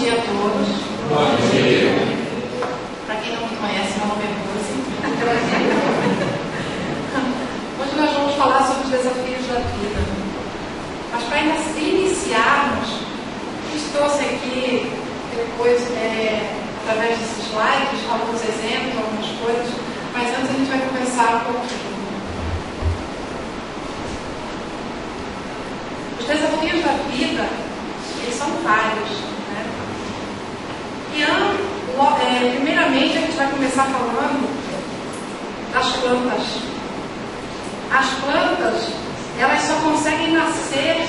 dia a todos. Bom dia. Para quem não me conhece, meu nome é Rose. Hoje nós vamos falar sobre os desafios da vida. Mas para iniciarmos, trouxe aqui, depois, através desses slides, alguns exemplos, algumas coisas, mas antes a gente vai conversar um pouquinho. Os desafios da vida, eles são vários, né? E primeiramente a gente vai começar falando das plantas. As plantas, elas só conseguem nascer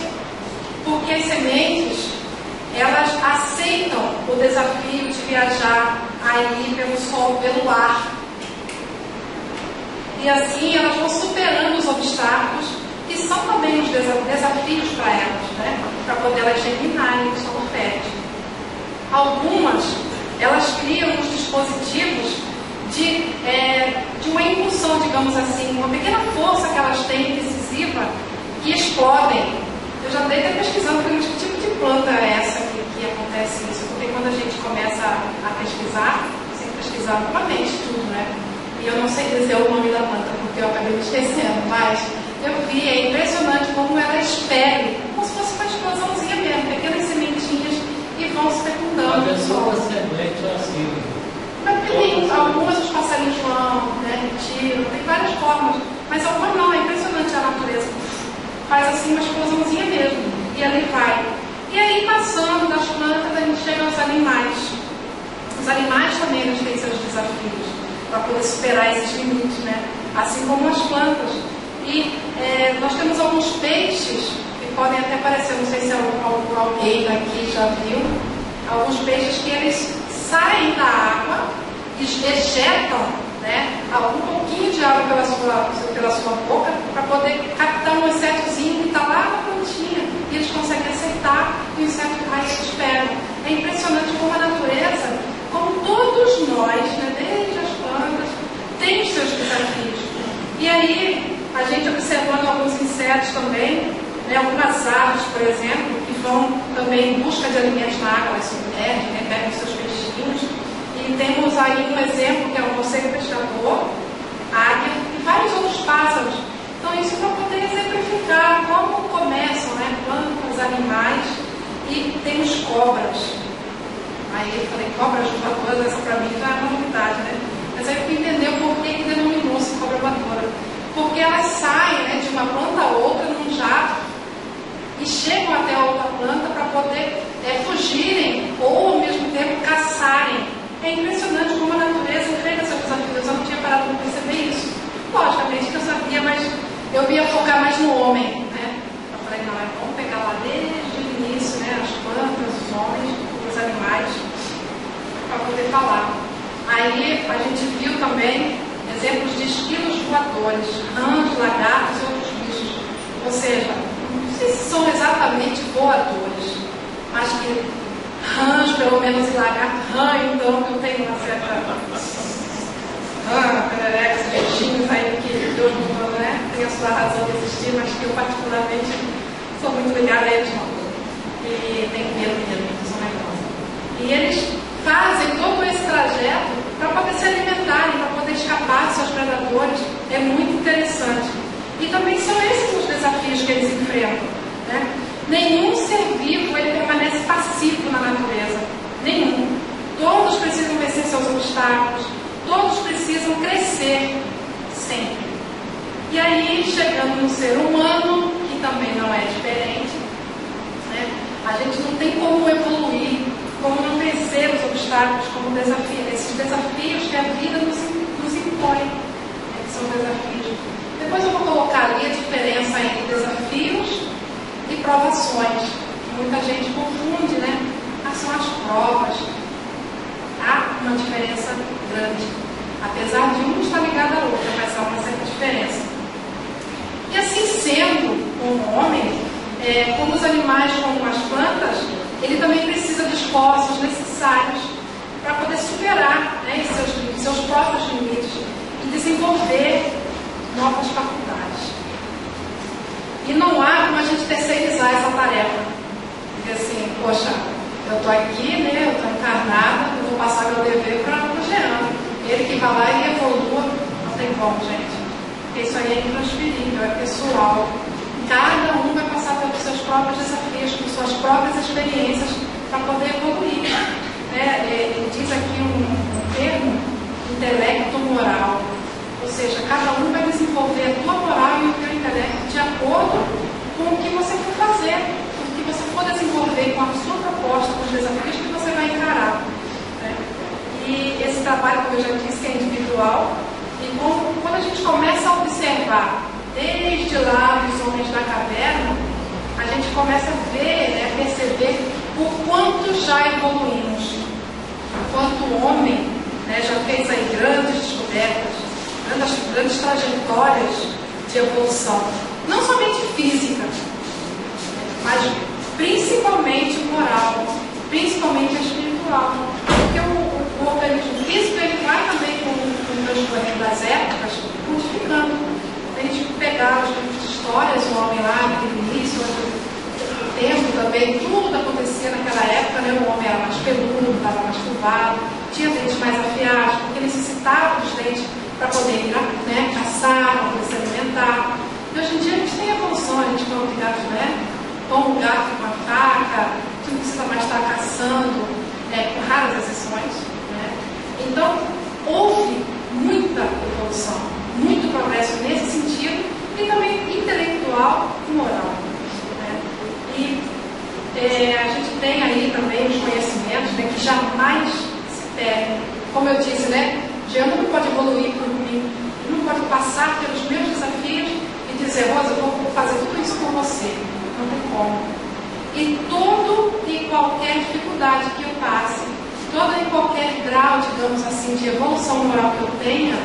porque as sementes, elas aceitam o desafio de viajar aí pelo sol, pelo ar. E assim elas vão superando os obstáculos, que são também os desafios para elas, né? Para poder elas germinarem no solo fértil. Algumas, elas criam uns dispositivos de uma impulsão, digamos assim, uma pequena força que elas têm decisiva, que explodem. Eu já andei até pesquisando que tipo de planta é essa que acontece isso, porque quando a gente começa a pesquisar, você tem que pesquisar novamente tudo, né? E eu não sei dizer o nome da planta, porque eu acabei me esquecendo, mas eu vi, é impressionante como ela expele, como se fosse uma explosãozinha mesmo, pequenas sementinhas e vão se fecundando. A pessoa semente é assim. Mas tem algumas, os passarinhos vão, né, tiram, tem várias formas, mas algumas não, é impressionante a natureza. Faz assim uma explosãozinha mesmo, e ali vai. E aí, passando das plantas, a gente chega aos animais. Os animais também eles têm seus desafios para poder superar esses limites, né? Assim como as plantas. E nós temos alguns peixes que podem até parecer, não sei se alguém daqui já viu, alguns peixes que eles saem da água, ejetam, né, um pouquinho de água pela sua boca para poder captar um insetozinho que está lá na plantinha e eles conseguem aceitar e o inseto cai e se espera. É impressionante como a natureza, como todos nós, né, desde as plantas, tem os seus desafios. E aí, a gente observando alguns insetos também, né, algumas aves, por exemplo, que vão também em busca de alimentos na água, elas se perdem, né, pegam seus peixinhos. E temos aí um exemplo que é o morcego pescador, a águia e vários outros pássaros. Então isso para poder exemplificar como começam, né, plantas, animais, e temos cobras. Aí eu falei, cobras voadoras, essa para mim já é uma novidade, né? Mas aí eu fui entender o porquê que denominou-se cobra voadora. Porque elas saem, né, de uma planta a outra num jato e chegam até a outra planta para poder fugirem ou ao mesmo tempo caçarem. É impressionante como a natureza enfrenta seus desafios. Eu não tinha parado para perceber isso. Logicamente que eu sabia, mas eu ia focar mais no homem, né? Eu falei, não, vamos pegar lá desde o início, né, as plantas, os homens, os animais, para poder falar. Aí a gente viu também exemplos de esquilos voadores, rãs, lagartos e outros bichos. Ou seja, não sei se são exatamente voadores, mas que rãs, pelo menos, e lagarto, rã, então, eu tenho uma certa perereca, esses bichinhos aí que Deus mudou, né? Tem a sua razão de existir, mas que eu particularmente sou muito ligada a eles, não. E tenho medo mesmo, que são negócios. E eles fazem todo esse trajeto para poder se alimentarem, para poder escapar dos seus predadores. É muito interessante. E também são esses os desafios que eles enfrentam, né? Nenhum ser vivo ele permanece passivo na natureza. Nenhum. Todos precisam vencer seus obstáculos. Todos precisam crescer sempre. E aí, chegando no ser humano, que também não é diferente, né? A gente não tem como evoluir, como não vencer os obstáculos, como esses desafios que a vida nos impõe, né? Que são desafios. Depois eu vou colocar ali a diferença entre desafios e provações, que muita gente confunde, né? São as provas. Há uma diferença grande. Apesar de um estar ligado ao outro, mas há uma certa diferença. E assim sendo, como homem, como os animais, como as plantas, ele também precisa de esforços necessários para poder superar, né, seus próprios limites e desenvolver novas faculdades. E não há como a gente terceirizar essa tarefa. Porque assim, poxa, Eu estou aqui, né? Eu estou encarnada, eu vou passar meu dever para o Jean. Ele que vai lá e evolua, não tem como, gente. Porque isso aí é intransferível, é pessoal. Cada um vai passar pelos seus próprios desafios, por suas próprias experiências, para poder evoluir. Ele diz aqui um termo, intelecto moral. Ou seja, cada um vai desenvolver a tua moral e o teu intelecto de acordo com o que você for fazer, com o que você for desenvolver, com a sua proposta, com os desafios que você vai encarar. E esse trabalho, como eu já disse, é individual. E quando a gente começa a observar, desde lá dos homens da caverna, a gente começa a ver, perceber o quanto já evoluímos. O quanto o homem já fez aí grandes descobertas, grandes trajetórias de evolução. Não somente física, mas principalmente moral, principalmente espiritual. Porque o organismo físico ele vai também com o transcorrer das épocas modificando. Se a gente pegar os livros de histórias, o homem lá, naquele início, o tempo também, tudo acontecia naquela época, o homem era mais peludo, estava mais curvado, tinha dentes mais afiados, porque necessitava dos dentes para poder ir caçar, para poder se alimentar. E hoje em dia a gente tem evolução, a gente come gato, come o gato com a faca, a gente não precisa mais estar caçando, com raras exceções. Então, houve muita evolução, muito progresso nesse sentido, e também intelectual e moral. E a gente tem aí também os conhecimentos que jamais se perdem. Como eu disse, Jean não pode evoluir por mim, não pode passar pelos meus desafios e dizer, Rosa, eu vou fazer tudo isso por você. Não tem como. E todo e qualquer dificuldade que eu passe, todo e qualquer grau, digamos assim, de evolução moral que eu tenha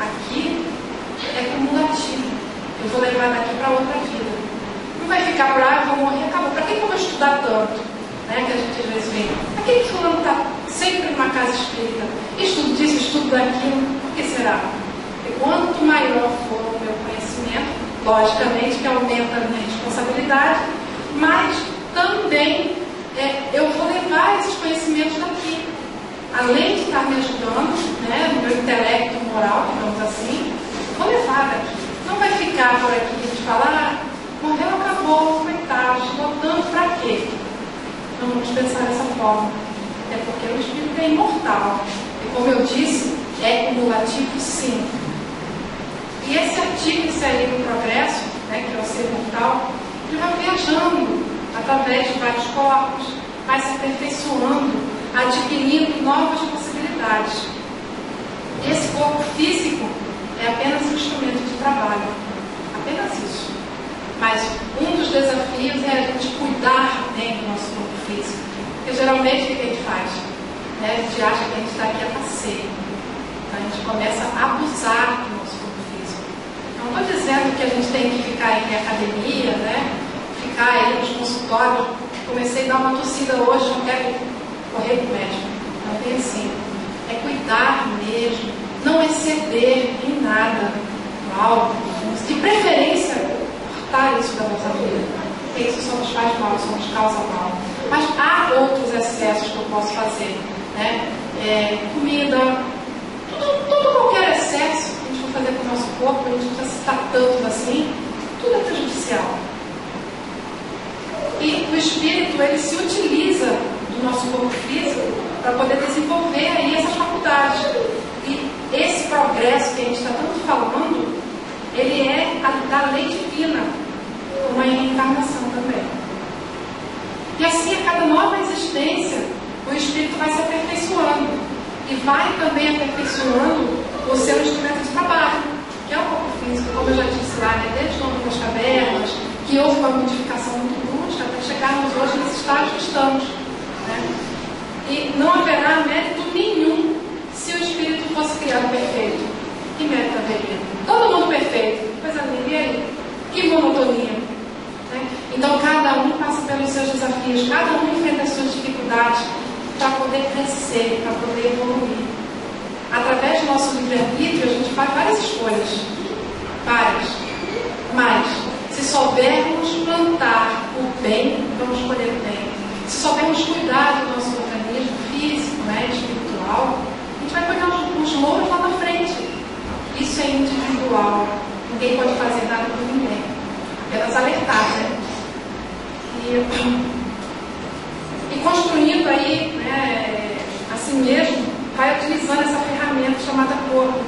aqui, é cumulativo. Eu vou levar daqui para outra vida. Não vai ficar eu vou morrer, acabou. Para que eu vou estudar tanto? Que a gente às vezes vê. Aquele fulano está sempre numa casa espírita, estudo disso, estudo daquilo. Por que será? Porque quanto maior for o meu conhecimento, logicamente que aumenta a minha responsabilidade, mas também eu vou levar esses conhecimentos daqui. Além de estar me ajudando, no meu intelecto moral, digamos assim, vou levar daqui. Não vai ficar por aqui e falar, morreu, acabou, coitado, estudou tanto, para quê? Não vamos pensar dessa forma. É porque o espírito é imortal. E como eu disse, é cumulativo sim. E esse artigo, esse aí do progresso, que é o ser mortal, ele vai viajando através de vários corpos, vai se aperfeiçoando, adquirindo novas possibilidades. Esse corpo físico é apenas um instrumento de trabalho. Apenas isso. Mas um dos desafios é a gente cuidar bem do nosso corpo físico. Porque geralmente o que a gente faz? A gente acha que a gente está aqui a passeio. Então a gente começa a abusar do nosso corpo físico. Não estou dizendo que a gente tem que ficar aí em academia, ficar aí nos consultórios. Comecei a dar uma tossida hoje, não quero correr para o médico. Não tem assim. É cuidar mesmo. Não exceder em nada. Mal. De preferência, cortar isso da nossa vida. Porque isso só nos faz mal, só nos causa mal. Mas há outros excessos que eu posso fazer. Comida, todo qualquer excesso que a gente for fazer com o nosso corpo, a gente não precisa citar tanto assim, tudo é prejudicial. E o espírito, ele se utiliza do nosso corpo físico para poder desenvolver aí essas faculdades. E esse progresso que a gente está tanto falando, ele é da lei divina, uma reencarnação também. E assim, a cada nova existência, o espírito vai se aperfeiçoando e vai também aperfeiçoando o seu instrumento de trabalho, que é o corpo físico, como eu já disse lá, desde o homem das cavernas, que houve uma modificação muito brusca até chegarmos hoje nesse estágio que estamos. E não haverá mérito nenhum se o espírito fosse criado perfeito. Que mérito haveria? Todo mundo perfeito, coisa linda, e aí? Que monotonia. Então cada um passa pelos seus desafios, cada um enfrenta as suas dificuldades para poder crescer, para poder evoluir. Através do nosso livre-arbítrio a gente faz várias escolhas, várias, mas se soubermos plantar o bem, vamos escolher o bem. Se se soubermos cuidar do nosso organismo físico, né, espiritual, a gente vai colher os louros lá na frente. Isso é individual. Ninguém pode fazer nada por ninguém. Apenas alertar, né? E construindo aí, né, assim mesmo, vai utilizando essa ferramenta chamada corpo.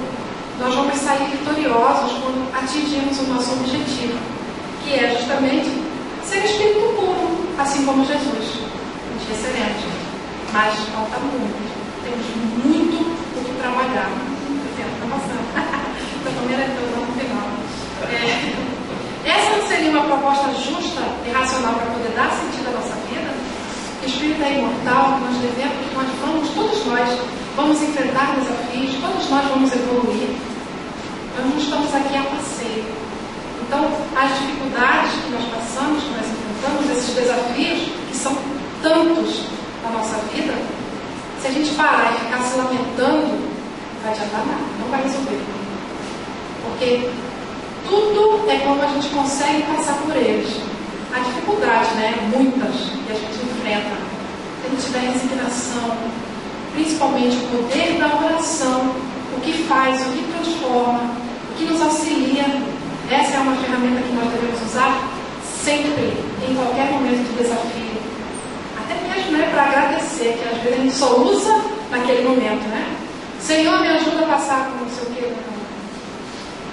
Nós vamos sair vitoriosos quando atingirmos o nosso objetivo, que é justamente ser espírito puro, assim como Jesus. Um dia seremos, mas falta muito. Temos muito o que trabalhar. Está passando. Estou comentando no final. Essa não seria uma proposta justa e racional para poder dar sentido à nossa vida? O espírito é imortal, nós todos nós vamos enfrentar desafios, todos nós vamos evoluir. Nós não estamos aqui a passeio. Então, as dificuldades que nós passamos, que nós enfrentamos, esses desafios, que são tantos na nossa vida, se a gente parar e ficar se lamentando, não vai adiantar nada, não vai resolver. Porque tudo é como a gente consegue passar por eles. Há dificuldades, né? Muitas, que a gente enfrenta. Se a gente tiver resignação, principalmente o poder da oração, o que faz, o que transforma, o que nos auxilia. Essa é uma ferramenta que nós devemos usar sempre, em qualquer momento de desafio. Até mesmo, né, para agradecer, que às vezes a gente só usa naquele momento, né? Senhor, me ajuda a passar por não sei o que.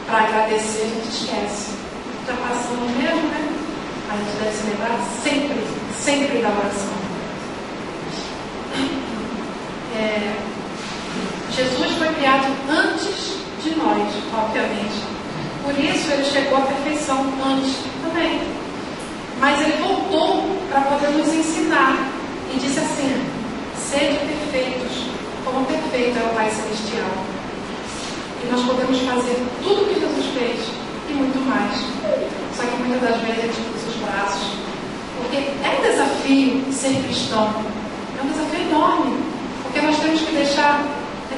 Para agradecer, a gente esquece. Está passando mesmo, né? A gente deve se lembrar sempre, sempre da oração. Jesus foi criado antes de nós, obviamente. Por isso ele chegou à perfeição antes também. Mas ele voltou para poder nos ensinar. E disse assim: sede perfeitos, como perfeito é o Pai Celestial. E nós podemos fazer tudo o que Jesus fez e muito mais. Só que muitas das vezes a gente cruza os braços. Porque é um desafio ser cristão. É um desafio enorme. Porque nós temos que deixar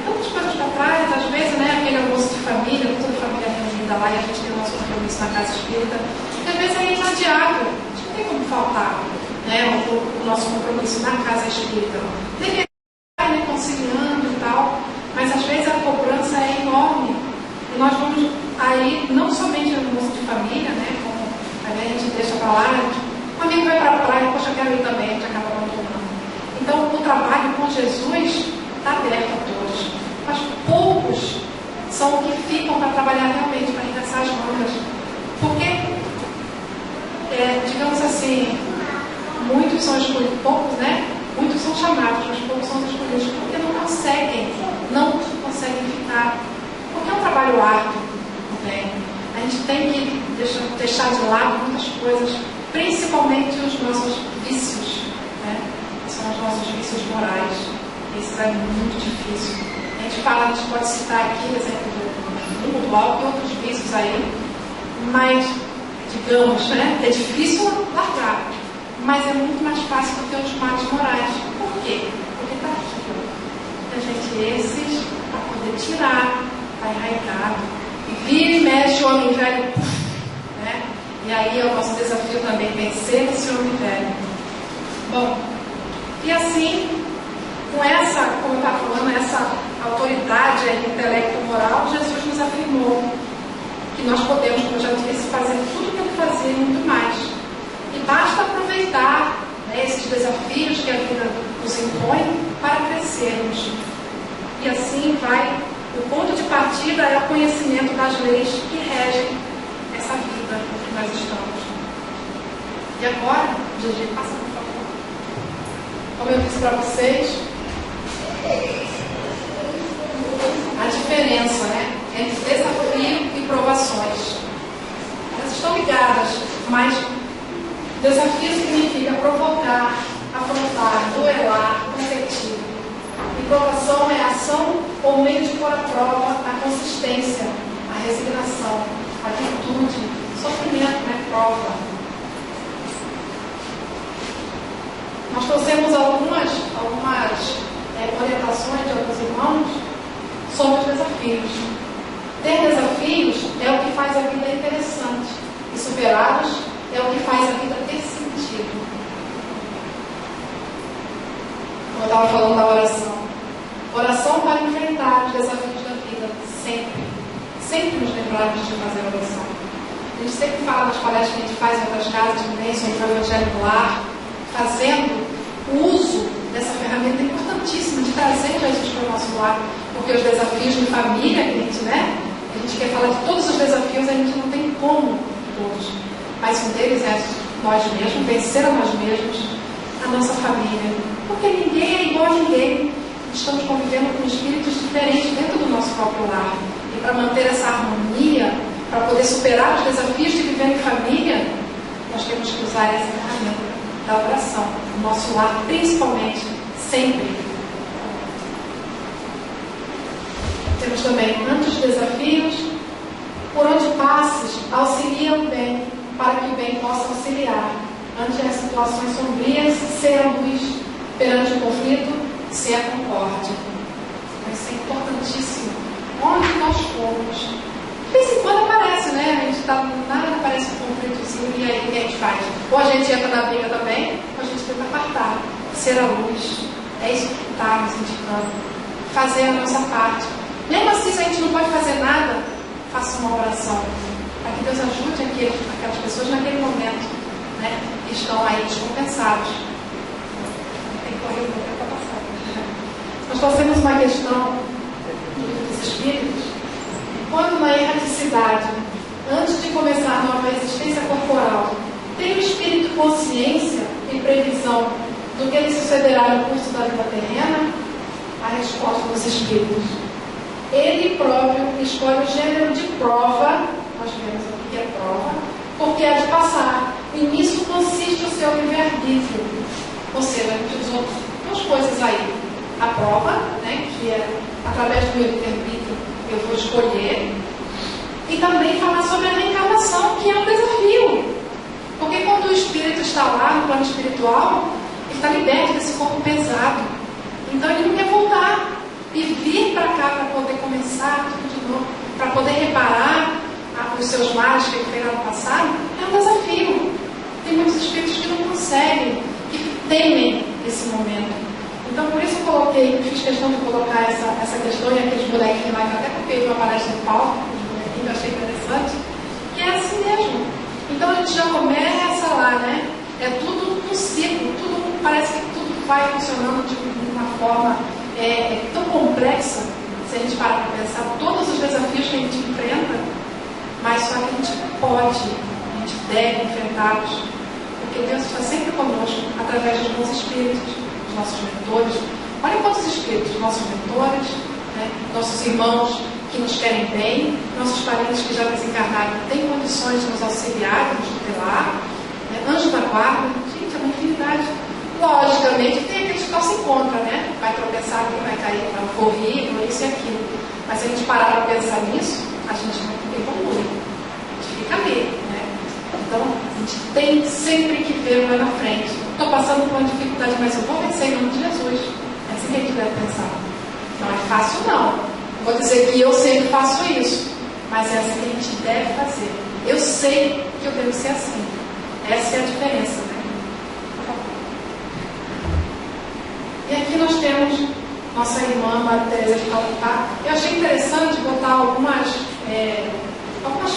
tantas coisas para trás, às vezes, né, aquele almoço de família, toda a família reunida lá, e a gente tem o nosso compromisso na casa espírita, que às vezes é inadiável, a gente não tem como faltar, né, o nosso compromisso na casa espírita. Deveria estar, né, conciliando e tal, mas às vezes a cobrança é enorme, e nós vamos aí, não somente no almoço de família, né, como a gente deixa para lá, um amigo vai para a praia, poxa, eu quero ir também, a gente acaba abandonando. Então, o trabalho com Jesus está aberto a todos, mas poucos são os que ficam para trabalhar realmente, para arregaçar as mangas, porque, digamos assim, muitos são escolhidos, poucos, né? Muitos são chamados, mas poucos são escolhidos, porque não conseguem ficar, porque é um trabalho árduo, né? A gente tem que deixar de lado muitas coisas, principalmente os nossos vícios, né? São os nossos vícios morais. Isso é muito difícil. A gente pode citar aqui o exemplo do álcool e outros vícios aí, mas, digamos, né, é difícil largar, mas é muito mais fácil do que os males morais. Por quê? Porque está aqui, ó. A gente, esses, para poder tirar, está enraizado. E vira e mexe o homem velho, né? E aí é o nosso desafio também, vencer esse homem velho. Bom, e assim, com essa, como eu estava falando, essa autoridade intelecto-moral, Jesus nos afirmou que nós podemos, como eu já disse, fazer tudo o que ele fazia e muito mais. E basta aproveitar, né, esses desafios que a vida nos impõe para crescermos. E assim vai, o ponto de partida é o conhecimento das leis que regem essa vida que nós estamos. E agora, Gigi, passa por favor. Como eu disse para vocês, a diferença, né, entre desafio e provações. Elas estão ligadas, mas desafio significa provocar, afrontar, duelar, competir. E provação é a ação ou meio de pôr à prova a consistência, a resignação, a virtude, sofrimento, né, prova. Nós trouxemos algumas orientações de alguns irmãos sobre os desafios. Ter desafios é o que faz a vida interessante, e superá-los é o que faz a vida ter sentido. estava falando da oração. Oração para enfrentar os desafios da vida, sempre. Sempre nos lembrarmos de fazer oração. A gente sempre fala nas palestras que a gente faz em outras casas, também sobre o Evangelho no Lar, fazendo o uso dessa ferramenta importantíssima de trazer Jesus para o nosso lar, porque os desafios de família, a gente quer falar de todos os desafios, a gente não tem como todos, mas um deles é nós mesmos, vencer a nós mesmos, a nossa família, porque ninguém é igual a ninguém. Estamos convivendo com espíritos diferentes dentro do nosso próprio lar, e para manter essa harmonia, para poder superar os desafios de viver em família, nós temos que usar essa ferramenta da oração, no nosso lar, principalmente, sempre. Temos também, ante os desafios, por onde passes, auxilia o bem, para que o bem possa auxiliar. Ante as situações sombrias, ser a luz, perante o conflito, ser a concórdia. Isso é importantíssimo. Onde nós formos. De vez em quando aparece, né? A gente está nada, aparece um conflitozinho, e aí o que a gente faz? Ou a gente entra na briga também, ou a gente tenta apartar, ser a luz. É isso que está nos indicando. Fazer a nossa parte. Mesmo assim, se a gente não pode fazer nada, faça uma oração. Para que Deus ajude aquelas pessoas naquele momento, né? Que estão aí descompensados. Tem que correr o tempo para passar. Nós trouxemos uma questão dos espíritos. Quando na erraticidade, antes de começar a nova existência corporal, tem o espírito consciência e previsão do que lhe sucederá no curso da vida terrena? A resposta dos espíritos. Ele próprio escolhe o gênero de prova, nós vemos aqui que é prova, porque há de passar. E nisso consiste o seu livre-arbítrio. Ou seja, a gente usou duas coisas aí. A prova, né, que é através do meu livre-arbítrio, eu vou escolher, e também falar sobre a reencarnação, que é um desafio. Porque quando o espírito está lá no plano espiritual, ele está liberto desse corpo pesado. Então ele não quer voltar e vir para cá para poder começar tudo de novo, para poder reparar os seus males que ele fez no passado. É um desafio. Tem muitos espíritos que não conseguem, que temem esse momento. Então, por isso eu fiz questão de colocar essa questão e aqueles bonequinhos lá, que até copiei uma palestra de palco, os bonequinhos que eu achei interessante, que é assim mesmo. Então, a gente já começa lá, né? É tudo um ciclo, parece que tudo vai funcionando de uma forma tão complexa, se a gente parar para pensar todos os desafios que a gente enfrenta, mas só que a gente pode, a gente deve enfrentá-los, porque Deus está sempre conosco, através dos bons espíritos, nossos mentores. Olha quantos espíritos, nossos mentores, né? Nossos irmãos que nos querem bem, nossos parentes que já desencarnaram têm condições de nos auxiliar, de nos tutelar, né? Anjo da guarda, gente, é uma infinidade. Logicamente tem aqueles que não se encontram, né? Vai tropeçar, quem vai cair, vai correr, isso e aquilo. Mas se a gente parar para pensar nisso, a gente não evolui, a gente fica ali, né? Então, a gente tem sempre que ver lá na frente. Estou passando por uma dificuldade, mas eu vou vencer em nome de Jesus. É assim que a gente deve pensar. Não é fácil, não. Vou dizer que eu sempre faço isso, mas é assim que a gente deve fazer. Eu sei que eu devo ser assim. Essa é a diferença, né? E aqui nós temos nossa irmã Maria Teresa de Calcutá. Eu achei interessante botar algumas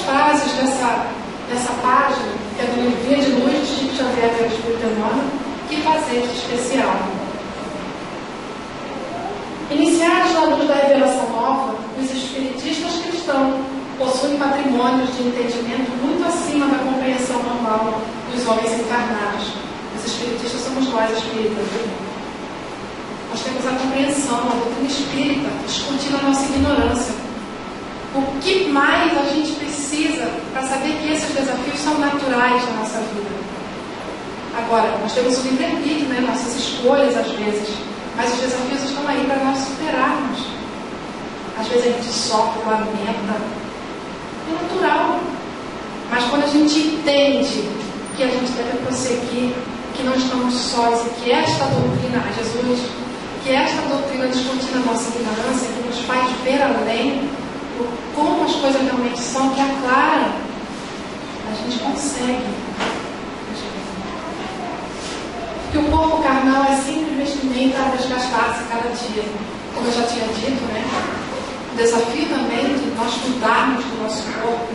frases dessa página, que é do Livrinho de Luz de Chico Xavier pelo Espírito Emmanuel, que fazia de especial. Iniciados na luz da revelação nova, os espiritistas cristãos possuem patrimônios de entendimento muito acima da compreensão normal dos homens encarnados. Os espiritistas somos nós, espíritas. Nós temos a compreensão, a doutrina espírita, discutindo a nossa ignorância. O que mais a gente precisa para saber que esses desafios são naturais na nossa vida? Agora, nós temos o livre-arbítrio, né? Nossas escolhas às vezes, mas os desafios estão aí para nós superarmos. Às vezes a gente sofre, lamenta, é natural. Mas quando a gente entende que a gente deve prosseguir, que não estamos sós e que esta doutrina, Jesus, que esta doutrina discutindo a nossa ignorância, que nos faz ver além como as coisas realmente são, que aclara, a gente consegue. Que o corpo carnal é sempre investimento para desgastar-se cada dia. Como eu já tinha dito, né? O desafio também de nós cuidarmos do nosso corpo,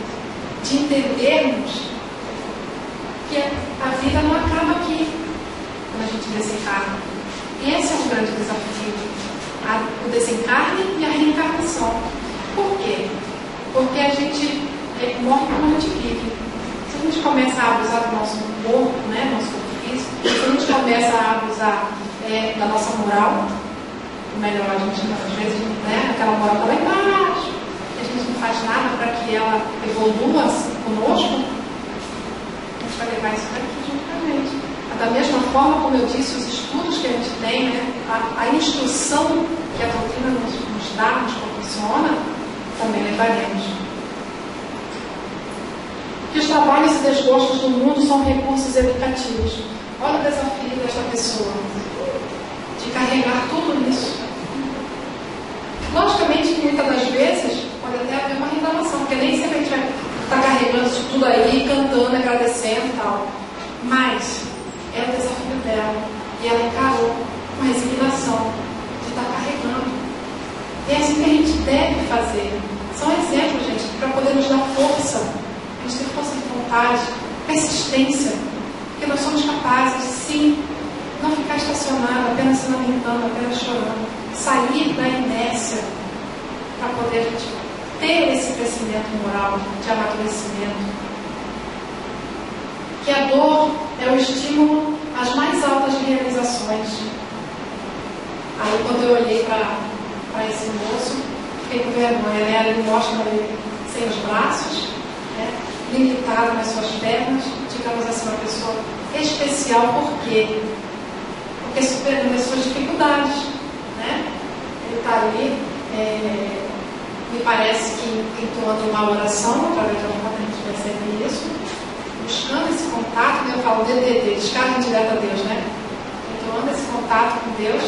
de entendermos que a vida não acaba aqui, quando a gente desencarna. E esse é um grande desafio, o desencarne e a reencarnação. Por quê? Porque a gente morre como a gente vive. Se a gente começa a abusar do nosso corpo, né, nosso corpo físico, se a gente começa a abusar da nossa moral, melhor, a gente às vezes, né, aquela moral está lá embaixo, a gente não faz nada para que ela evolua conosco, a gente vai levar isso daqui junto com a gente. Da mesma forma, como eu disse, os estudos que a gente tem, né, a instrução que a doutrina nos dá, nos proporciona, também levaremos. Que os trabalhos e desgostos do mundo são recursos educativos. Olha o desafio desta pessoa, de carregar tudo isso. Logicamente que muitas das vezes pode até haver uma reclamação, porque nem sempre a gente vai estar carregando isso tudo aí, cantando, agradecendo e tal. Mas é o desafio dela, e ela encarou com resignação de estar carregando. E é assim que a gente deve fazer. São exemplos, gente, para poder nos dar força, nos ter força de vontade, persistência, porque nós somos capazes, sim, não ficar estacionado, apenas se lamentando, apenas chorando, sair da inércia para poder a gente ter esse crescimento moral, de amadurecimento. Que a dor é o estímulo às mais altas realizações. Aí quando eu olhei para esse moço, fiquei com vergonha, né? Ele mostra ele sem os braços, né? Limitado nas suas pernas, digamos assim, uma pessoa especial. Por quê? Porque superando as suas dificuldades, né? Ele está ali, me parece que entoando uma oração, através de uma a gente percebe isso, buscando esse contato, né? Eu falo DDD, descarga direta a Deus, né? Entoando esse contato com Deus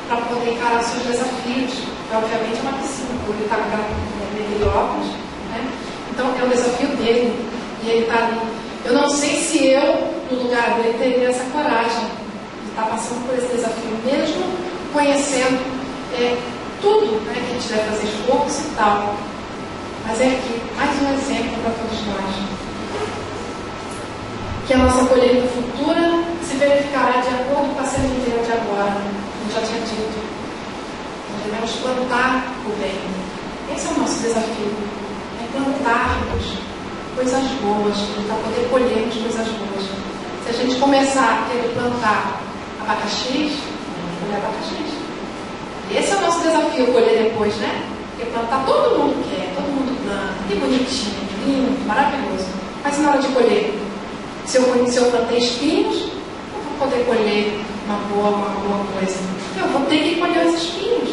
para poder encarar seus desafios. Obviamente é uma piscina, porque ele está com óculos, né? Então é o desafio dele, e ele está ali. Eu não sei se eu, no lugar dele, teria essa coragem de estar passando por esse desafio, mesmo conhecendo tudo, né, que a gente deve fazer esforço e tal. Mas é aqui, mais um exemplo para todos nós. Que a nossa colheita futura se verificará de acordo com a sementeira de agora. Como já tinha dito. Nós devemos plantar o bem. Esse é o nosso desafio. É plantarmos coisas boas, para poder colhermos coisas boas. Se a gente começar a querer plantar abacaxis, vamos colher abacaxis. Esse é o nosso desafio, colher depois, né? Porque plantar todo mundo quer, todo mundo planta, que bonitinho, lindo, maravilhoso. Mas na hora de colher, se eu plantei espinhos, eu vou poder colher uma boa coisa. Eu vou ter que colher os espinhos.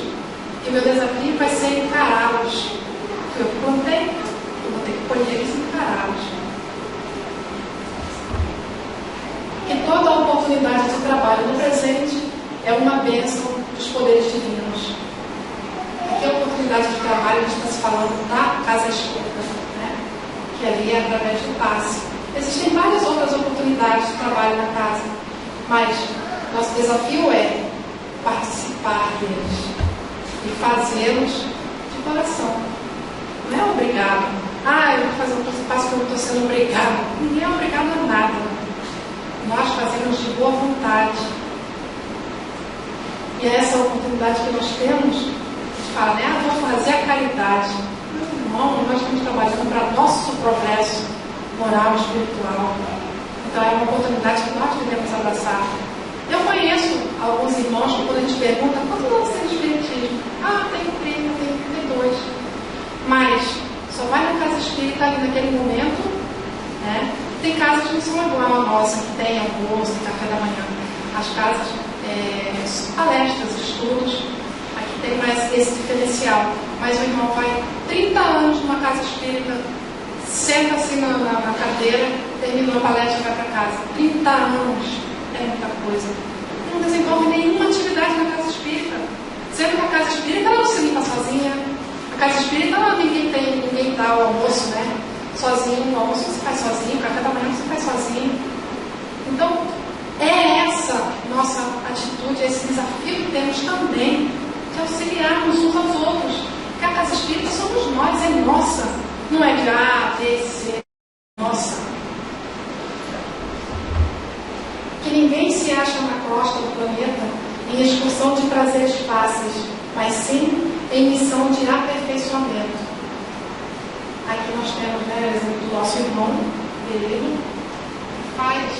E meu desafio vai ser encará-los. Eu plantei, eu vou ter que colher eles e encará-los. E toda a oportunidade de trabalho no presente é uma bênção dos poderes divinos. Aqui a oportunidade de trabalho, a gente está se falando da casa escuta, né? Que ali é através do passe. Existem várias outras oportunidades de trabalho na casa, mas nosso desafio é participar deles e fazê-los de coração. Não é obrigado. Eu vou fazer um passo porque eu estou sendo obrigado. Ninguém é obrigado a nada. Nós fazemos de boa vontade. E é essa oportunidade que nós temos de falar, né? Vou fazer a caridade. Não, nós estamos trabalhando para nosso progresso moral, espiritual. Então é uma oportunidade que nós devemos abraçar. Eu conheço alguns irmãos que quando a gente pergunta quantos anos tem de espiritismo? Tenho 30, tenho 32. Mas só vai na casa espírita ali naquele momento, né? Tem casas que não são igual a nossa, que tem almoço, tem café da manhã. As casas, palestras, estudos, aqui tem mais esse diferencial. Mas o irmão vai 30 anos numa casa espírita, senta assim na cadeira, terminou a palestra e vai para casa. 30 anos é muita coisa. Não desenvolve nenhuma atividade na casa espírita. Sendo que a casa espírita ela não se limpa sozinha. A casa espírita ninguém dá o almoço, né? Sozinho, o almoço você faz sozinho, o café da manhã você faz sozinho. Então, é essa nossa atitude, esse desafio que de A, B, C. Nossa. Que ninguém se acha na crosta do planeta em excursão de prazeres fáceis, mas sim em missão de aperfeiçoamento. Aqui nós temos, né, o exemplo do nosso irmão, ele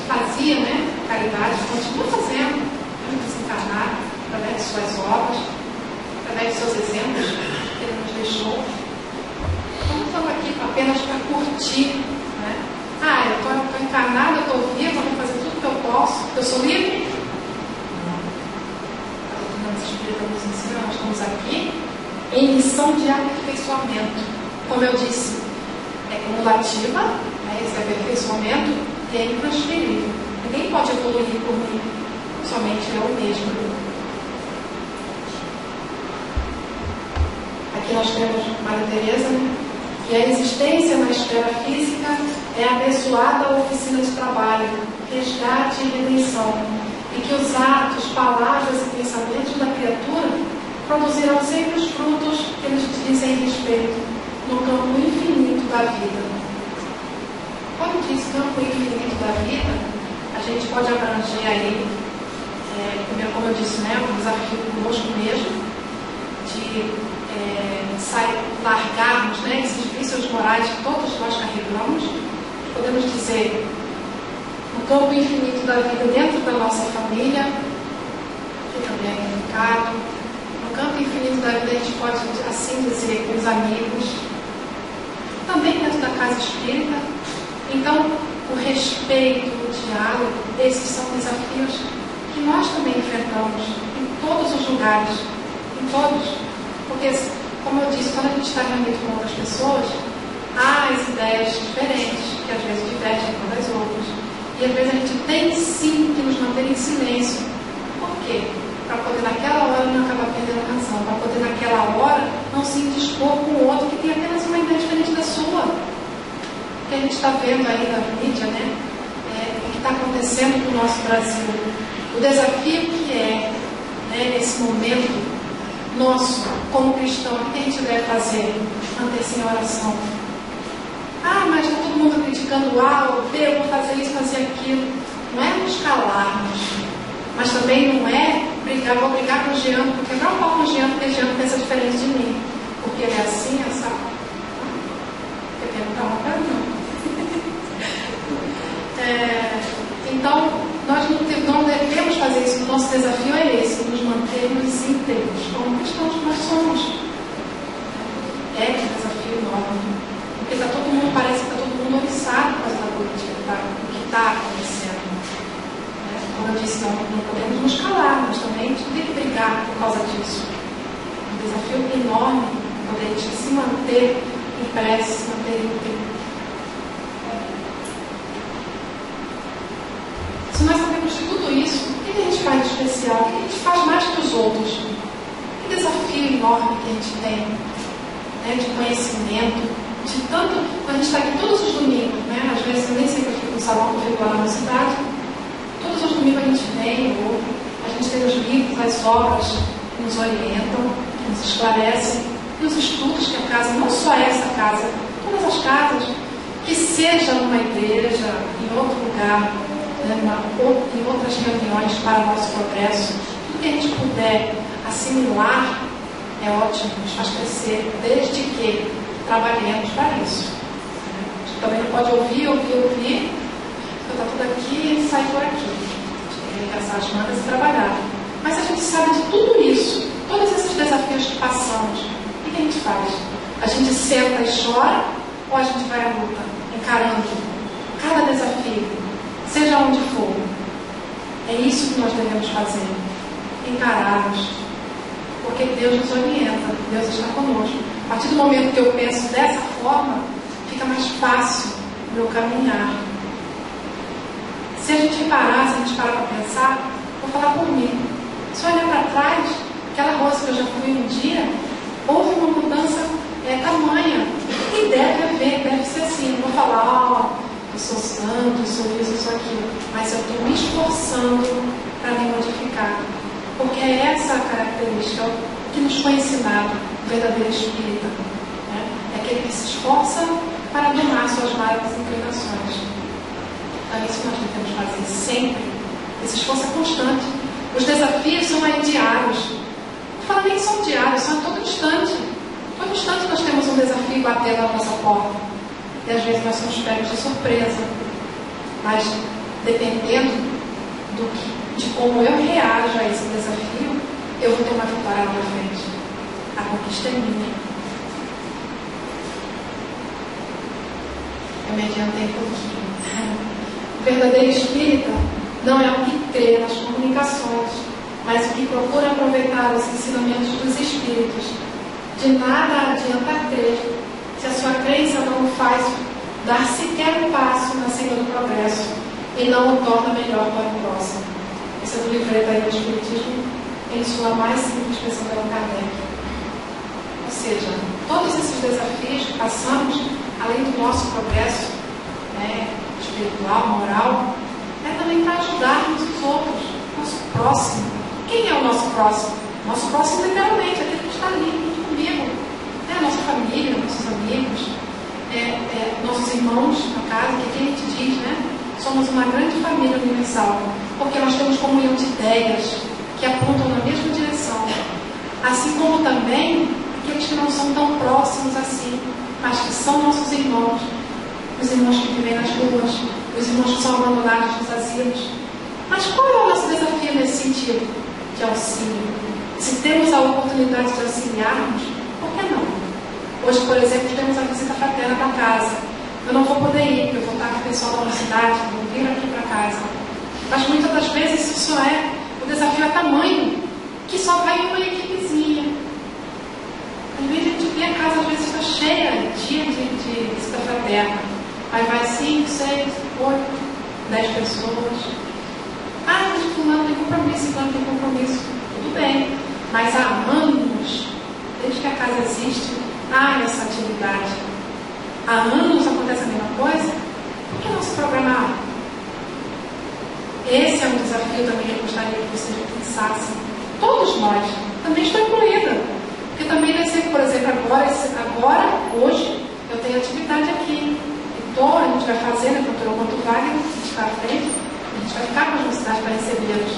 fazia, né, caridade, continua fazendo, mesmo desencarnado, através de suas obras, através de seus exemplos que ele nos deixou. Então, não estamos aqui apenas para curtir, né? Eu estou encarnado, eu estou vivo, eu vou fazer tudo que eu posso, eu sou livre. A doutrina espírita nos ensina, nós estamos aqui em missão de aperfeiçoamento. Como eu disse, é cumulativa, né? Esse aperfeiçoamento é intransferível. Ninguém pode evoluir por mim, somente eu mesmo. Aqui nós temos Maria Teresa, né? Que a existência na esfera física é abençoada oficina de trabalho, resgate e redenção, e que os atos, palavras e pensamentos da criatura produzirão sempre os frutos que nos dizem respeito no campo infinito da vida. Quando diz campo infinito da vida, a gente pode abranger aí, como eu disse, né, um desafio conosco mesmo, de largarmos, né, esses vícios morais que todos nós carregamos. Podemos dizer, no campo infinito da vida dentro da nossa família, que também é complicado. No campo infinito da vida a gente pode assim dizer com os amigos, também dentro da casa espírita. Então, o respeito, o diálogo, esses são desafios que nós também enfrentamos em todos os lugares, em todos. Porque, como eu disse, quando a gente está reunido com outras pessoas, há as ideias diferentes, que às vezes divergem umas das outras. E às vezes a gente tem sim que nos manter em silêncio. Por quê? Para poder naquela hora não acabar perdendo a razão, para poder naquela hora não se indispor com o outro que tem apenas uma ideia diferente da sua. O que a gente está vendo aí na mídia, né? O que está acontecendo no nosso Brasil. O desafio que é, né, nesse momento nosso, como cristão, o que a gente deve fazer? Manter-se em oração. Mas está todo mundo criticando A ou B, eu vou fazer isso, fazer aquilo. Não é nos calarmos, mas também não é brigar, vou brigar com o Jean, porque não é com o Jean, porque o Jean pensa diferente de mim. Porque ele é assim, essa. Quer perguntar uma coisa? Não. Então, nós não devemos fazer isso. O nosso desafio é esse, nos mantermos íntegros, como cristãos que nós somos. É um desafio enorme. Porque parece que está todo mundo oriçado por causa da política, do que está acontecendo. Como eu disse, não podemos nos calar, mas também a gente tem que brigar por causa disso. Um desafio enorme poder a gente se manter em prece, se manter íntegro. Se nós sabemos de tudo isso, o que a gente faz de especial? O que a gente faz mais que os outros? Que desafio enorme que a gente tem, né, de conhecimento, de tanto. A gente está aqui todos os domingos, né? Às vezes eu nem sempre fico no salão que eu fico lá na cidade. Todos os domingos a gente vem, ouve, a gente tem os livros, as obras que nos orientam, que nos esclarecem, e os estudos que a casa, não só essa casa, todas as casas, que seja numa igreja, em outro lugar, em outras reuniões para o nosso progresso, tudo que a gente puder assimilar é ótimo, nos faz crescer, desde que trabalhemos para isso. A gente também não pode ouvir, está tudo aqui e sai por aqui. A gente tem que arregaçar as mangas e trabalhar. Mas a gente sabe de tudo isso, todos esses desafios que passamos, o que a gente faz? A gente senta e chora ou a gente vai à luta, encarando cada desafio? Seja onde for, é isso que nós devemos fazer, encará-los, porque Deus nos orienta, Deus está conosco. A partir do momento que eu penso dessa forma, fica mais fácil o meu caminhar. Se a gente parar, se a gente parar para pensar, vou falar por mim. Se olhar para trás, aquela roça que eu já fui um dia, houve uma mudança tamanha, e deve ser assim. Não vou falar, eu sou santo, eu sou isso, eu sou aquilo, mas eu estou me esforçando para me modificar, porque é essa a característica que nos foi ensinado o verdadeiro espírita, né? É aquele que se esforça para domar suas más inclinações. Então, isso nós devemos fazer sempre. Esse esforço é constante. Os desafios são aí diários. Não falo nem que são diários, são a todo instante. Todo instante nós temos um desafio batendo na nossa porta. E às vezes nós somos pegos de surpresa. Mas dependendo de como eu reajo a esse desafio, eu vou ter uma vitória lá na frente. A conquista é minha. Eu me adiantei um pouquinho. O verdadeiro espírita não é o que crê nas comunicações, mas o que procura aproveitar os ensinamentos dos espíritos. De nada adianta crer se a sua crença não o faz dar sequer um passo na senda do progresso e não o torna melhor para o próximo. Esse é do livreto aí do Espiritismo, em sua mais simples expressão pelo Kardec. Ou seja, todos esses desafios que passamos, além do nosso progresso, né, espiritual, moral, é também para ajudarmos os outros, nosso próximo. Quem é o nosso próximo? Nosso próximo, literalmente, aquele que está ali junto comigo. É a nossa família, nossos amigos, nossos irmãos na casa, que aqui a gente diz, né? Somos uma grande família universal, porque nós temos comunhão de ideias que apontam na mesma direção. Assim como também aqueles que não são tão próximos assim, mas que são nossos irmãos. Os irmãos que vivem nas ruas, os irmãos que são abandonados nos asilos. Mas qual é o nosso desafio nesse sentido de auxílio? Se temos a oportunidade de auxiliarmos, por que não? Hoje, por exemplo, temos a visita fraterna da casa. Eu não vou poder ir, porque eu vou estar com o pessoal da universidade, vou vir aqui para casa. Mas muitas das vezes isso o desafio é tamanho, que só vai uma equipezinha. Às vezes a gente vê a casa, às vezes está cheia, dia de visita fraterna. Aí vai 5, 6, 8, 10 pessoas. Ah, mas fulano tem compromisso, fulano tem compromisso. Tudo bem. Mas há anos, desde que a casa existe, há essa atividade. Há anos acontece a mesma coisa. Por que não se programar? Esse é um desafio também que eu gostaria que vocês pensassem. Todos nós. Também estou incluída. Porque também vai ser, por exemplo, agora, hoje, eu tenho atividade aqui. Então, a gente vai fazer, né, doutor Alberto Wagner, a gente está à frente, a gente vai ficar com as universidades para recebê-los.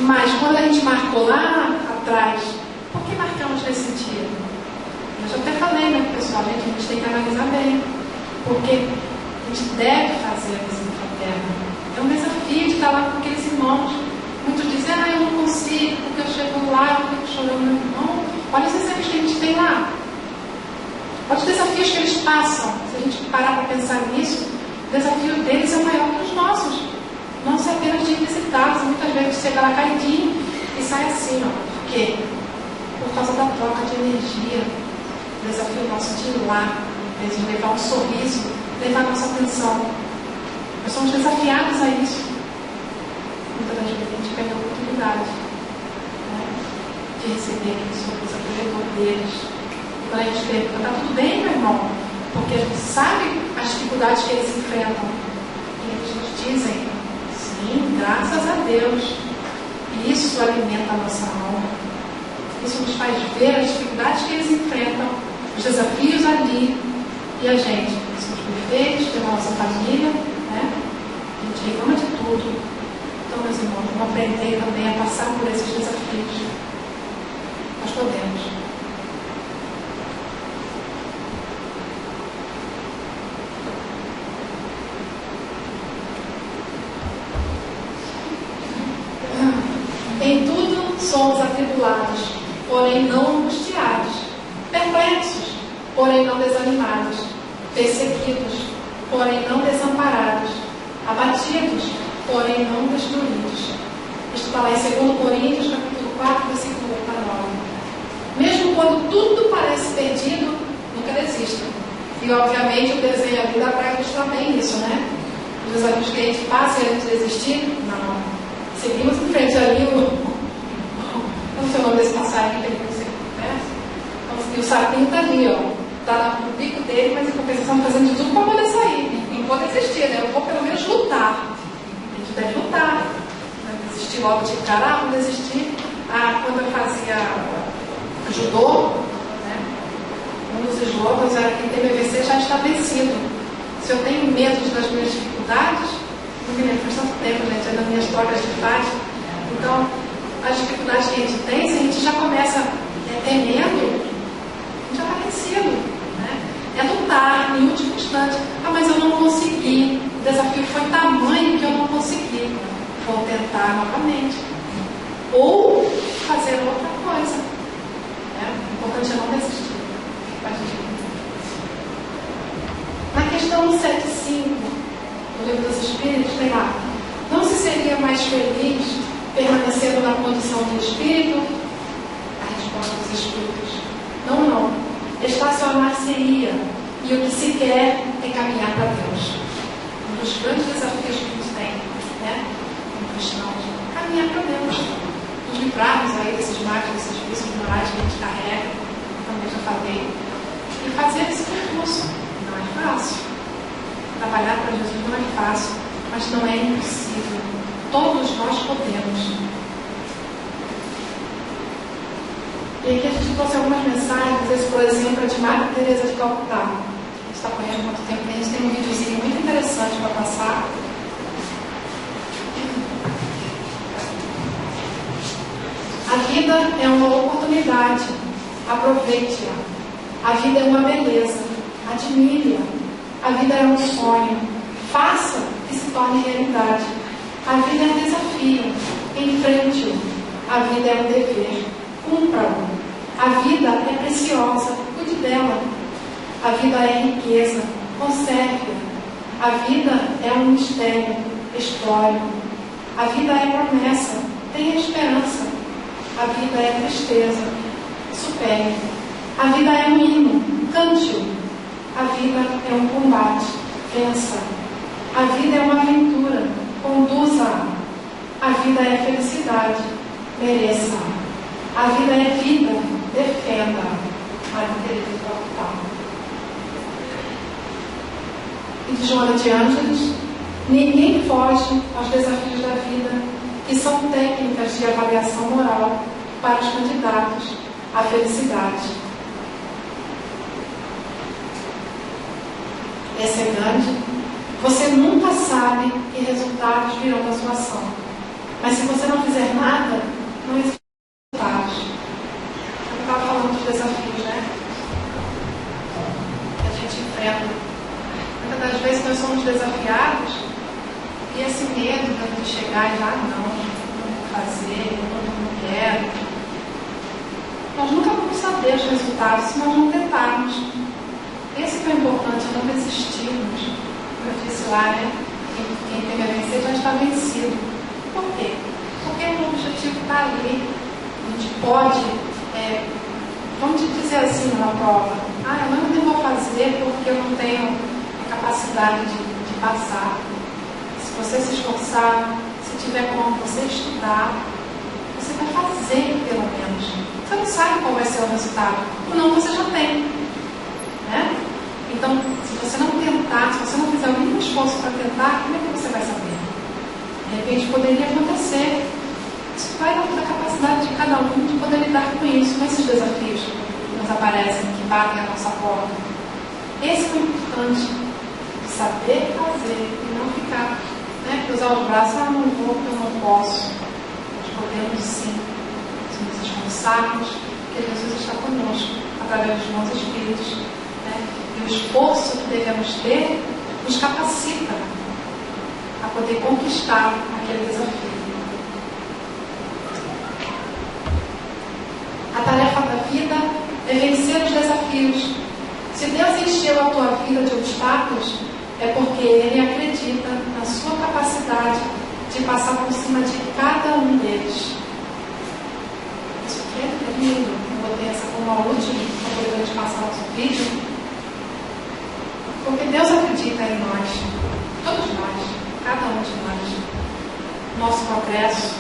Mas quando a gente marcou lá atrás, por que marcamos nesse dia? Eu já até falei, né, pessoal, a gente tem que analisar bem. Porque a gente deve fazer a visita fraterna. É um desafio de estar lá com aqueles irmãos. Muitos dizem, eu não consigo, porque eu chego lá, eu fico chorando meu irmão. Olha os exemplos que a gente tem lá. Olha os desafios que eles passam. Se a gente parar para pensar nisso, o desafio deles é maior que os nossos. Não se apenas de visitá-los. Muitas vezes chega lá caidinho e sai assim, ó. Por quê? Por causa da troca de energia. O desafio nosso de ir lá, de levar um sorriso, levar a nossa atenção. Nós somos desafiados a isso. Muitas das vezes a gente perde a oportunidade, né, de receber aquele sorriso, aquele amor deles. Quando a gente pergunta, está tudo bem, meu irmão? Porque a gente sabe as dificuldades que eles enfrentam. E eles nos dizem, sim, graças a Deus. E isso alimenta a nossa alma. Isso nos faz ver as dificuldades que eles enfrentam, os desafios ali. E a gente, somos perfeitos, temos a nossa família, né? A gente reclama de tudo. Então, meus irmãos, vamos aprender também a passar por esses desafios. Nós podemos. Em tudo somos atribulados, porém não angustiados, perplexos, porém não desanimados, perseguidos, porém não desamparados, abatidos, porém não destruídos. Isto está lá em 2 Coríntios, capítulo 4, versículo 8 a 9. Mesmo quando tudo parece perdido, nunca desista. E obviamente o desenho aqui dá para ilustrar bem isso, né? Os desafios que a gente passa e a gente desistir, não. Seguimos em frente ali, eu não sei o nome desse passarinho que ele conhece. E o sapinho está ali, ó. Está no bico dele, mas em compensação fazendo de tudo para poder sair. Não vou desistir, né? Eu vou pelo menos lutar. A gente deve lutar. Não desistir logo de cara, vou desistir. Quando eu fazia judô, né? Um dos slogans era que TBVC já está vencido. Se eu tenho medo das minhas dificuldades, não me lembro, faz tanto tempo, gente, é da minha história de paz. Então, as dificuldades que a gente tem, se a gente já começa temendo, a gente já está vencido. Né? É lutar, em último instante. Ah, mas eu não consegui. O desafio foi tamanho que eu não consegui. Vou tentar novamente. Ou fazer outra coisa. O importante é não desistir. Na questão 7.5 do Livro dos Espíritos, tem lá: não se seria mais feliz permanecendo na condição de espírito? A resposta dos espíritos: não. Estacionar-se-ia, e o que se quer é caminhar para Deus. Um dos grandes desafios que a gente tem, né, como cristãos, caminhar para Deus. Nos livrarmos aí desses males, desses vícios morais que a gente carrega, também já falei, e fazer esse percurso. Não é fácil. Trabalhar para Jesus não é fácil, mas não é impossível. Todos nós podemos. E aqui a gente trouxe algumas mensagens. Esse, por exemplo, é de Madre Teresa de Calcutá. A gente está correndo muito tempo, a gente tem um videozinho muito interessante para passar. A vida é uma oportunidade. Aproveite-a. A vida é uma beleza. Admire-a. A vida é um sonho. Faça que se torne realidade. A vida é um desafio. Enfrente-o. A vida é um dever. Cumpra-o. A vida é preciosa. Cuide dela. A vida é riqueza. Conserve-a. A vida é um mistério. Explore. A vida é promessa. Tenha esperança. A vida é tristeza. Supere. A vida é um hino. Cante-o. A vida é um combate. Vença. A vida é uma aventura. Conduza-a. A vida é felicidade. Mereça-a. A vida é vida. Defenda-a. Madre Teresa de Calcutá. E de Joana de Ângeles: ninguém foge aos desafios da vida, que são técnicas de avaliação moral para os candidatos à felicidade. Essa é grande. Você nunca sabe que resultados virão da sua ação. Mas se você não fizer nada, não existe resultados. Eu estava falando dos desafios, né? Que a gente enfrenta. Muitas das vezes nós somos desafiados e esse medo de chegar e já não vou fazer, não quero. Nós nunca vamos saber os resultados se nós não tentarmos. Esse que é o importante, não desistirmos. Como eu disse lá, né? Quem tem a vencer já está vencido. Por quê? Porque o objetivo está ali. A gente pode, vamos dizer assim numa prova: eu não vou fazer porque eu não tenho a capacidade de passar. Se você se esforçar, se tiver como você estudar, você vai fazer pelo menos. Você não sabe qual vai ser o resultado. O não você já tem. Né? Então, se você não tentar, se você não fizer o mínimo esforço para tentar, como é que você vai saber? De repente poderia acontecer. Isso vai da capacidade de cada um de poder lidar com isso, com esses desafios que nos aparecem, que batem a nossa porta. Esse é o importante, de saber fazer e não ficar, cruzar os braços: não vou porque eu não posso. Nós podemos sim, se nos esforçarmos, porque Jesus está conosco, através dos bons espíritos. E o esforço que devemos ter nos capacita a poder conquistar aquele desafio. A tarefa da vida é vencer os desafios. Se Deus encheu a tua vida de obstáculos, é porque Ele acredita na sua capacidade de passar por cima de cada um deles. Isso aqui é lindo. Eu botei essa como a última para poder de passar nosso vídeo. Porque Deus acredita em nós, todos nós, cada um de nós, nosso progresso.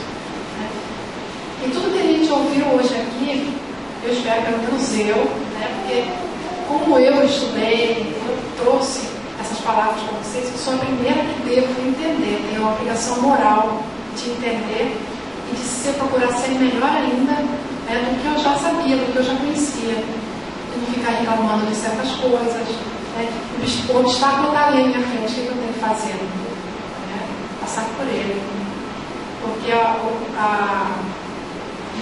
E tudo que a gente ouviu hoje aqui, eu espero, pelo menos eu, porque como eu estudei, eu trouxe essas palavras para vocês, eu sou a primeira que devo entender, tenho a obrigação moral de entender e de procurar ser melhor ainda do que eu já sabia, do que eu já conhecia. de não ficar reclamando de certas coisas. Né? O obstáculo está ali na minha frente, o que eu tenho que fazer? Né? Passar por ele. Porque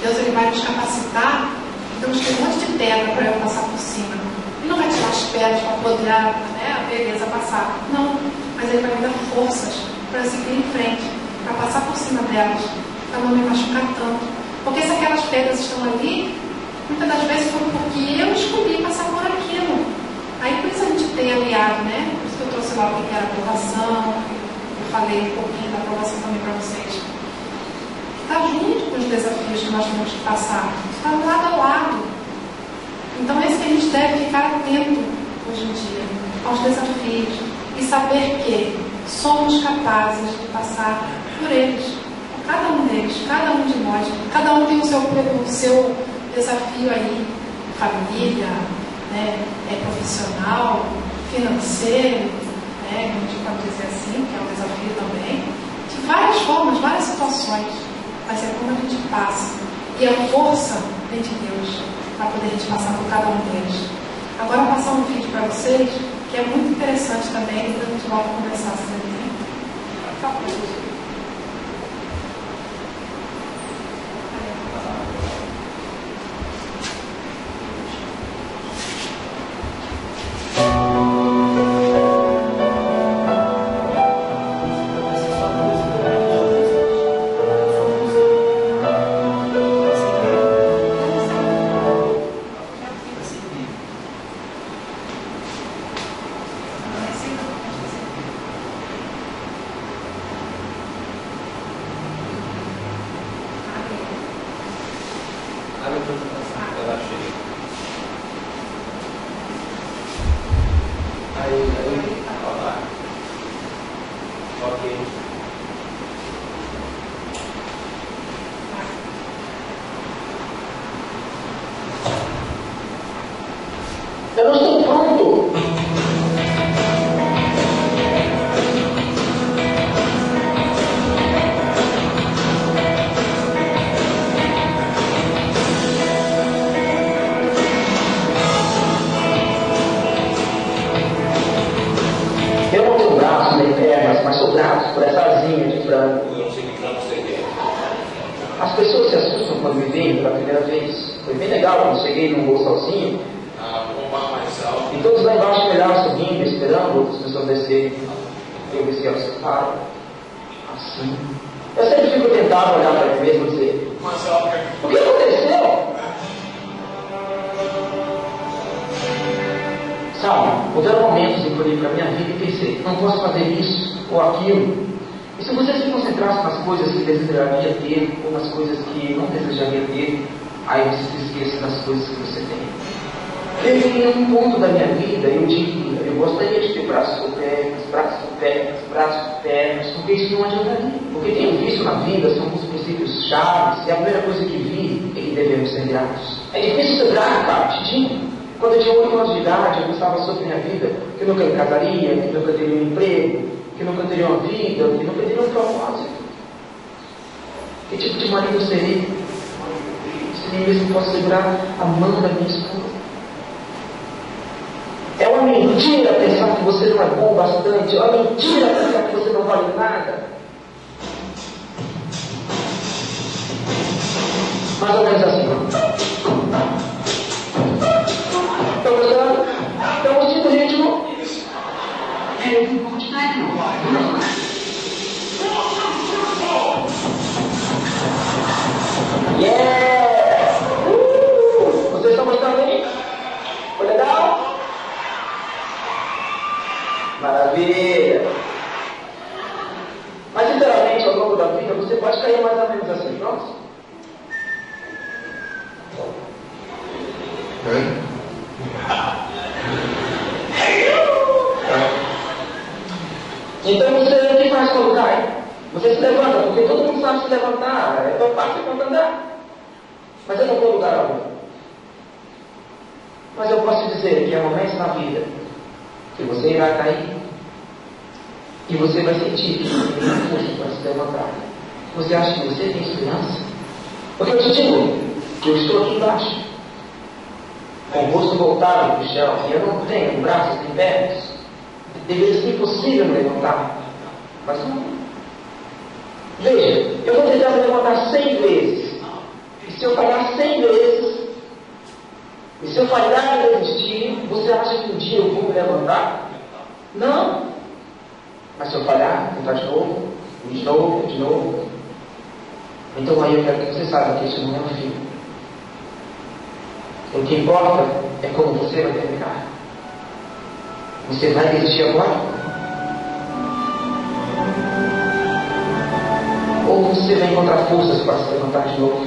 Deus ele vai nos capacitar, então tem um monte de pedra para eu passar por cima. Ele não vai tirar as pedras para poder, né, a beleza passar. Não, mas ele vai me dar forças para eu seguir em frente, para passar por cima delas, para não me machucar tanto. Porque se aquelas pedras estão ali, muitas das vezes foi porque eu escolhi passar por aquilo. Aí por isso a gente tem aliado, né? Por isso que eu trouxe lá o que era a aprovação, eu falei um pouquinho da aprovação também para vocês. Está junto com os desafios que nós temos que passar, está lado a lado. Então esse que a gente deve ficar atento hoje em dia aos desafios e saber que somos capazes de passar por eles, por cada um deles, cada um de nós. Cada um tem o seu desafio aí, família, né, profissional, financeiro, né, como a gente pode dizer assim, que é um desafio também, de várias formas, várias situações. Mas é como a gente passa. E a força vem de Deus para poder a gente passar por cada um deles. Agora eu vou passar um vídeo para vocês que é muito interessante também, e a gente volta a conversar sobre ele. Por favor. Eu não estou pronto. Eu não tenho braço nem pernas, mas sou grato por essa asinha de frango. As pessoas se assustam quando me veem pela primeira vez. Foi bem legal quando cheguei num voo sozinho. E todos lá embaixo olharam sorrindo, esperando outras pessoas descerem. Eu desci ao sofá, assim. Eu sempre fico tentado olhar para mim mesmo e dizer: o que aconteceu? Sabe, houveram momentos em que eu olhei para a minha vida e pensei: não posso fazer isso ou aquilo. E se você se concentrasse nas coisas que desejaria ter ou nas coisas que não desejaria ter, aí você se esqueça das coisas que você tem. Em um ponto da minha vida, eu digo, eu gostaria de ter braços ou pernas, porque isso não adiantaria. O que tenho visto na vida são os princípios chaves, e a primeira coisa que vi é que devemos ser gratos. É difícil ser grato, cara, Tidinho. Quando eu tinha 8 anos de idade, eu pensava sobre minha vida, que eu nunca me casaria, que nunca teria um emprego, que nunca teria uma vida, que nunca teria um propósito. Que tipo de marido eu seria? Se nem mesmo posso segurar a mão da minha esposa. É uma mentira pensar que você não é bom bastante. É uma mentira pensar que você não vale nada. Mais ou menos assim. Estão gostando? Estão gostando do ritmo? Yeah! Vocês estão gostando aí? Foi legal? Maravilha! Mas, sinceramente, ao longo da vida, você pode cair mais ou menos assim, pronto? Então, você o que faz quando cai? Você se levanta, porque todo mundo sabe se levantar, é tão fácil quanto andar. Mas eu não vou lugar algum. Mas eu posso dizer que há momentos na vida que você irá cair e você vai sentir que não tem força para se levantar. Você acha que você tem esperança? Porque eu te digo que eu estou aqui embaixo. com o rosto voltado para o chão, e eu não tenho braços nem pernas, deveria ser impossível me levantar. Mas não. Veja, eu vou tentar me levantar 100 vezes. E se eu falhar 100 vezes, e se eu falhar e resistir, você acha que um dia eu vou me levantar? Não. Mas se eu falhar, tentar de novo, de novo, de novo. Então aí eu quero que você saiba que isso não é um fim. O que importa é como você vai terminar. Você vai desistir agora? Ou você vai encontrar forças para se levantar de novo?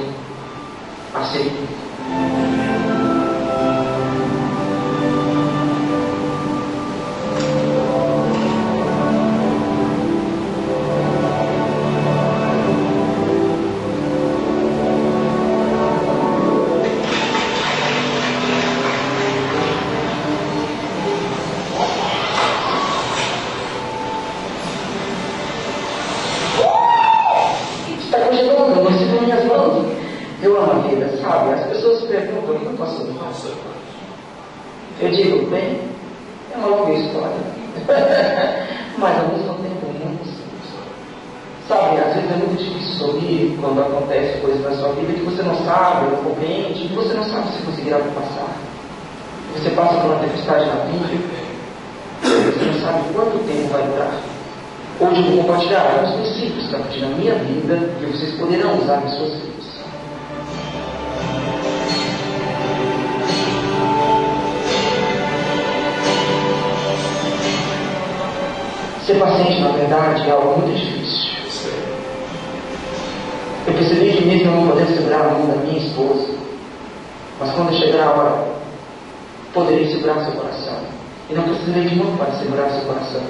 Aceite. Eu digo, bem, é uma longa história, mas ao mesmo tempo é muito simples. Sabe, às vezes é muito difícil sorrir quando acontece coisas na sua vida que você não sabe, não compreende, e você não sabe se conseguirá passar. Você passa por uma tempestade na vida, você não sabe quanto tempo vai durar. Hoje eu vou compartilhar alguns princípios que aprendi na minha vida e vocês poderão usar em suas vidas. Ser paciente, na verdade, é algo muito difícil. Eu percebi que mesmo eu não poder segurar a mão da minha esposa, mas quando chegar a hora, poderei segurar seu coração. E não precisarei de muito para segurar seu coração.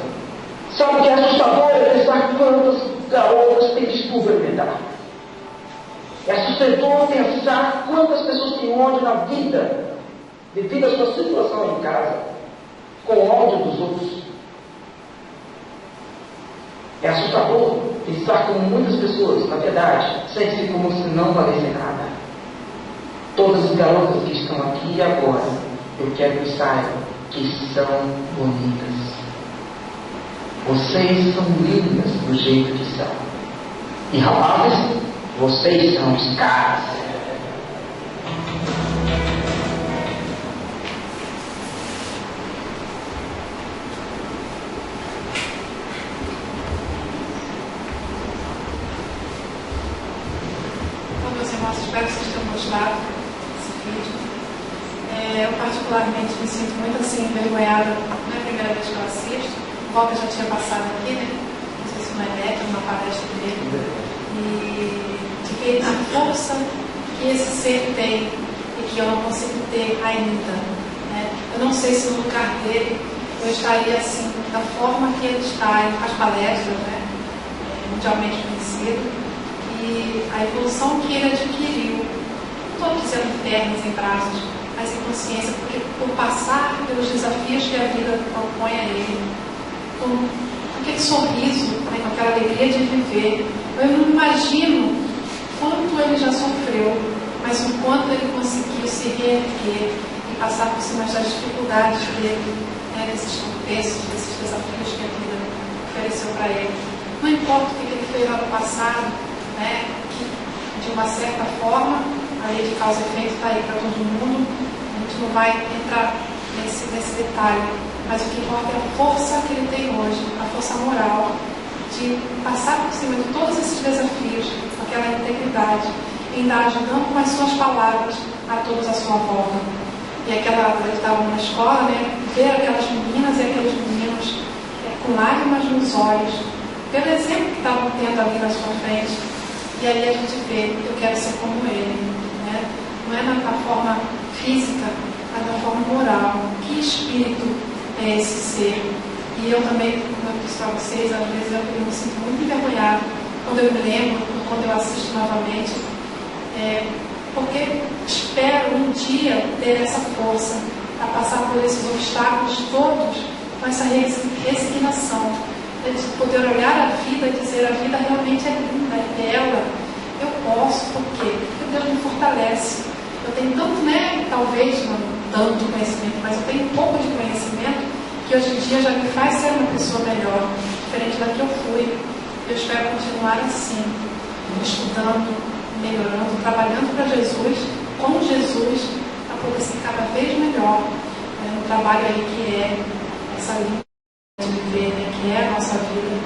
Sabe o que é assustador? É pensar quantas garotas têm distúrbio alimentar. É assustador pensar quantas pessoas têm ódio na vida, devido à sua situação em casa, com ódio dos outros. É assustador pensar como muitas pessoas, na verdade, sentem-se como se não valessem nada. Todas as garotas que estão aqui e agora, eu quero que saibam que são bonitas. Vocês são lindas do jeito que são. E rapazes, vocês são os caras. Espero que vocês tenham gostado desse vídeo. Eu particularmente me sinto muito assim envergonhada. Não é a primeira vez que eu assisto. O Walter já tinha passado aqui, né? Não sei se não é neto, numa palestra dele. E de ver a força que esse ser tem e que eu não consigo ter ainda. Né? Eu não sei se no lugar dele eu estaria assim, da forma que ele está em as palestras, né? Mundialmente conhecido. E a evolução que ele adquiriu, não estou dizendo em pernas, em braços, mas em consciência, porque por passar pelos desafios que a vida propõe a ele, com aquele sorriso, né, com aquela alegria de viver, eu não imagino quanto ele já sofreu, mas o quanto ele conseguiu se reerguer e passar por cima das dificuldades dele, né, desses tropeços, desses desafios que a vida ofereceu para ele. Não importa o que ele fez lá no passado, né, que de uma certa forma a lei de causa e efeito está aí para todo mundo, a gente não vai entrar nesse detalhe, mas o que importa é a força que ele tem hoje, a força moral de passar por cima de todos esses desafios com aquela integridade, ainda ajudando com as suas palavras a todos à sua volta. E aquela, eu estava na escola, né, ver aquelas meninas e aqueles meninos com lágrimas nos olhos, pelo exemplo que estavam tendo ali na sua frente. E aí a gente vê, eu quero ser como ele, né? Não é na forma física, mas na forma moral. Que espírito é esse ser? E eu também, como eu disse para vocês, às vezes eu me sinto muito envergonhada quando eu me lembro, quando eu assisto novamente, porque espero um dia ter essa força a passar por esses obstáculos todos com essa resignação. De poder olhar a vida e dizer a vida realmente é linda, é bela. Eu posso, por quê? Porque Deus me fortalece. Eu tenho tanto, né, talvez, tanto conhecimento, mas eu tenho um pouco de conhecimento que hoje em dia já me faz ser uma pessoa melhor, diferente da que eu fui. Eu espero continuar assim, estudando, melhorando, trabalhando para Jesus, com Jesus, para poder ser cada vez melhor, né, no trabalho aí que é essa linha de viver, né, que é a nossa vida.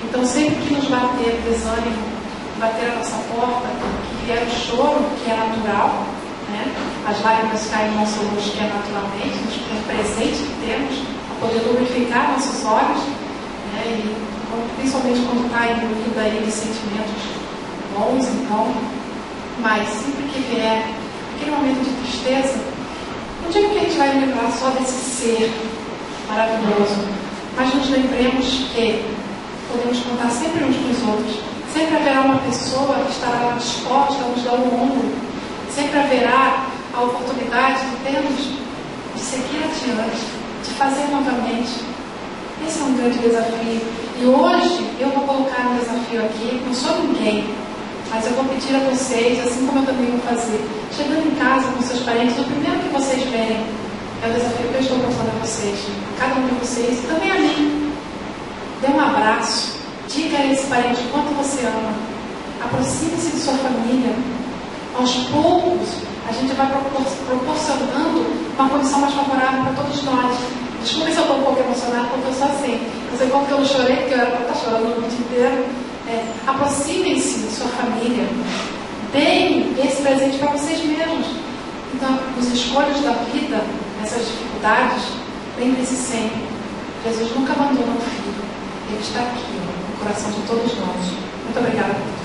Então, sempre que nos bater desânimo, bater a nossa porta, que vier o choro, que é natural, né, as lágrimas caem no nosso rosto, que é naturalmente, no presente que temos, para poder lubrificar nossos olhos, né, e principalmente quando está envolvido aí de sentimentos bons, então, mas sempre que vier aquele momento de tristeza, não digo que a gente vai lembrar só desse ser maravilhoso, mas nos lembremos que podemos contar sempre uns com os outros, sempre haverá uma pessoa que estará lá disposta a nos dar o ombro, sempre haverá a oportunidade de termos de seguir adiante, de fazer novamente. Esse é um grande desafio. E hoje eu vou colocar um desafio aqui, não sou ninguém, mas eu vou pedir a vocês, assim como eu também vou fazer, chegando em casa com seus parentes, o primeiro que vocês verem é o desafio que eu estou propondo a vocês, a cada um de vocês, e também a mim. Dê um abraço, diga a esse parente o quanto você ama, aproxime-se de sua família. Aos poucos, a gente vai proporcionando uma condição mais favorável para todos nós. Desculpa se eu estou um pouco emocionada, porque eu sou assim. Eu sei como que eu não chorei, porque eu era para estar chorando o dia inteiro. Aproximem-se de sua família. Deem esse presente para vocês mesmos. Então, nos escolhas da vida, nessas dificuldades, lembre-se sempre, Jesus nunca abandona o filho. Ele está aqui, no coração de todos nós. Muito obrigada por tudo.